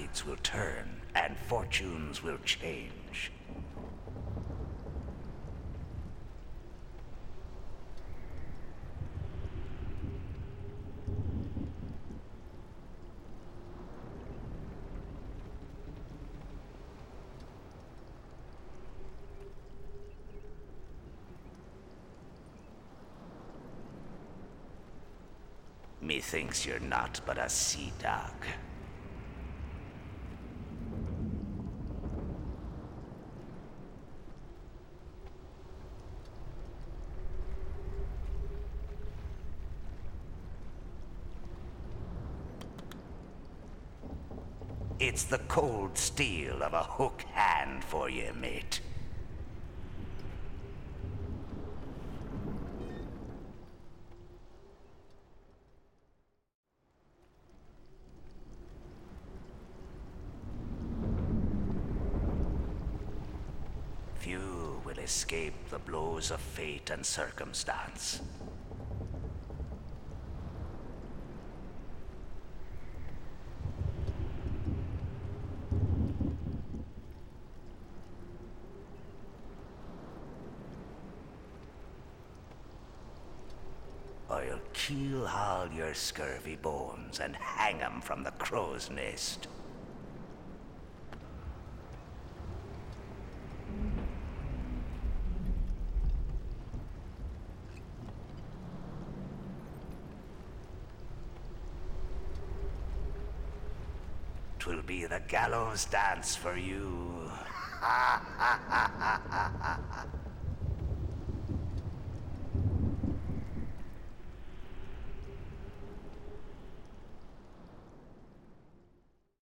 tides will turn and fortunes will change. Methinks you're not but a sea dog. It's the cold steel of a hook hand for you, mate. Few will escape the blows of fate and circumstance. I'll keel-haul your scurvy bones and hang 'em from the crow's nest. Twill be the gallows dance for you. Ha ha ha ha ha ha.